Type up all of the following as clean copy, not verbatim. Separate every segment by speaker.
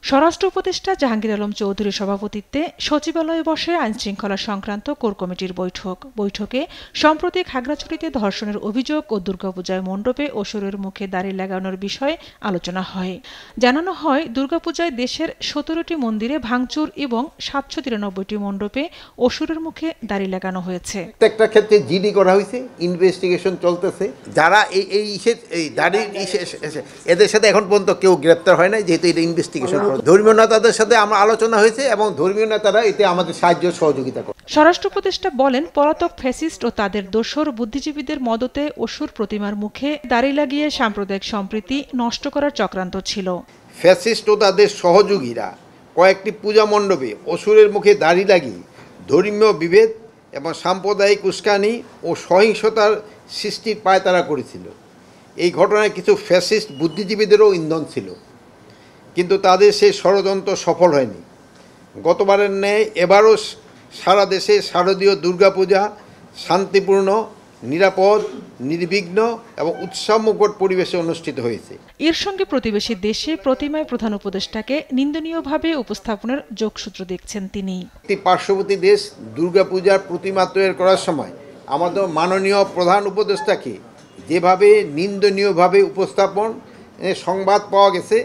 Speaker 1: স্বরাষ্ট্র উপদেষ্টা জাহাঙ্গীর আলম চৌধুরীর সভাপতিত্বে সচিবালয়ে বসে আইনশৃঙ্খলা সংক্রান্ত কোর কমিটির বৈঠকে সম্প্রতি খাগড়াছড়িতে ধর্ষণের অভিযোগ ও দুর্গাপূজায় মণ্ডপে অসুরের মুখে দাড়ি লাগানোর বিষয়ে আলোচনা হয়। জানানো হয়, দুর্গাপূজায় দেশের ১৭টি মন্দিরে ভাঙচুর এবং ৭৯৩টি মণ্ডপে অসুরের মুখে দাড়ি লাগানো হয়েছে।
Speaker 2: প্রত্যেকটা ক্ষেত্রে জিডি করা হয়েছে, ইনভেস্টিগেশন চলতেছে। যারা এই দাড়ির এদের সাথে এখন পর্যন্ত কেউ গ্রেপ্তার হয় নাই, যেহেতু এটা ইনভেস্টিগেশন। ধর্মীয় নেতাদের সাথে আমার আলোচনা হয়েছে এবং ধর্মীয় নেতারা এতে আমাদের সাহায্য সহযোগিতা করে।
Speaker 1: স্বরাষ্ট্র উপদেষ্টা বলেন, পলাতক ফ্যাসিস্ট ও তাদের দোসর বুদ্ধিজীবীদের মদতে অসুর প্রতিমার মুখে দাড়ি লাগিয়ে সাম্প্রদায়িক সম্প্রীতি নষ্ট করার চক্রান্ত ছিল।
Speaker 2: ফ্যাসিস্ট ও তাদের সহযোগীরা কয়েকটি পূজা মণ্ডপে অসুরের মুখে দাড়ি লাগিয়ে ধর্মীয় বিভেদ এবং সাম্প্রদায়িক উস্কানি ও সহিংসতার সৃষ্টির পায়তারা করেছিল। এই ঘটনায় কিছু ফ্যাসিস্ট বুদ্ধিজীবীদেরও ইন্ধন ছিল, কিন্তু তাদের সেই ষড়যন্ত্র সফল হয়নি। গতবারের ন্যায় এবারও সারা দেশে শারদীয় দুর্গাপূজা শান্তিপূর্ণ, নিরাপদ, নির্বিঘ্ন এবং উৎসবমুখর পরিবেশে অনুষ্ঠিত হয়েছে।
Speaker 1: এর সঙ্গে প্রতিবেশী দেশে প্রতিমায় প্রধান উপদেষ্টাকে নিন্দনীয়ভাবে উপস্থাপনের যোগসূত্র দেখছেন তিনি।
Speaker 2: একটি পার্শ্ববর্তী দেশ দুর্গাপূজার প্রতিমা তৈরি করার সময় আমাদের মাননীয় প্রধান উপদেষ্টাকে যেভাবে নিন্দনীয়ভাবে উপস্থাপন সংবাদ পাওয়া গেছে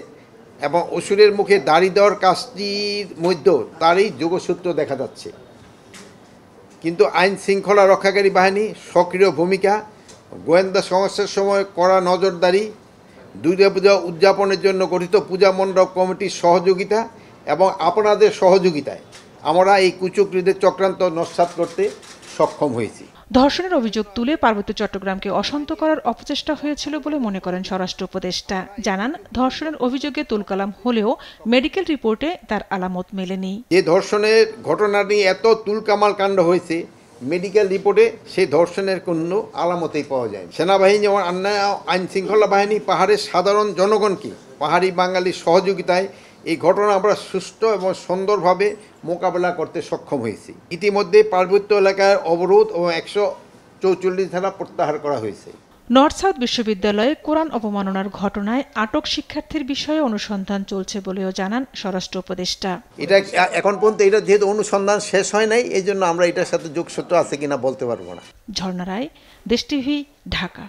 Speaker 2: এবং অসুরের মুখে দাড়ি দেওয়ার কাজটির মধ্যেও তারই যোগসূত্র দেখা যাচ্ছে। কিন্তু আইন শৃঙ্খলা রক্ষাকারী বাহিনী সক্রিয় ভূমিকা, গোয়েন্দা সমস্যার সময় কড়া নজরদারি, দুর্গাপূজা উদযাপনের জন্য গঠিত পূজা মণ্ডপ কমিটির সহযোগিতা এবং আপনাদের সহযোগিতায় আমরা এই কুচক্রীদের চক্রান্ত নস্যাৎ করতে সক্ষম হয়েছি।
Speaker 1: ধর্ষণের অভিযোগ তুলে পার্বত্য চট্টগ্রামকে অশান্ত করার অপচেষ্টা হয়েছিল বলে মনে করেন স্বরাষ্ট্র উপদেষ্টা। জানান, ধর্ষণের অভিযোগে তুলকালাম হলেও মেডিকেল রিপোর্টে তার আলামত মেলেনি।
Speaker 2: যে ধর্ষণের ঘটনাটি এত তুলকামাল কাণ্ড হয়েছে, মেডিকেল রিপোর্টে সেই ধর্ষণের কোনো আলামতেই পাওয়া যায়। সেনাবাহিনী যেমন আইন শৃঙ্খলা বাহিনী পাহাড়ের সাধারণ জনগণকে পাহাড়ি বাঙালির সহযোগিতায় এই ঘটনা আমরা সুষ্ঠু এবং সুন্দরভাবে মোকাবেলা করতে সক্ষম হয়েছি। ইতিমধ্যে পার্বত্য এলাকার অবরোধ ও ১৪৪ ধারা প্রত্যাহার করা হয়েছে।
Speaker 1: নর্থ সাউথ বিশ্ববিদ্যালয়ে কোরআন অবমাননার ঘটনায় আটক শিক্ষার্থীর বিষয়ে অনুসন্ধান চলছে বলেও জানান স্বরাষ্ট্র উপদেষ্টা।
Speaker 2: এটা এখন পর্যন্ত এটা যেহেতু অনুসন্ধান শেষ হয় নাই, এই জন্য আমরা এটার সাথে যোগসূত্র আছে কিনা বলতে পারবো না।
Speaker 1: ঝর্ণা রায়, দেশ টিভি, ঢাকা।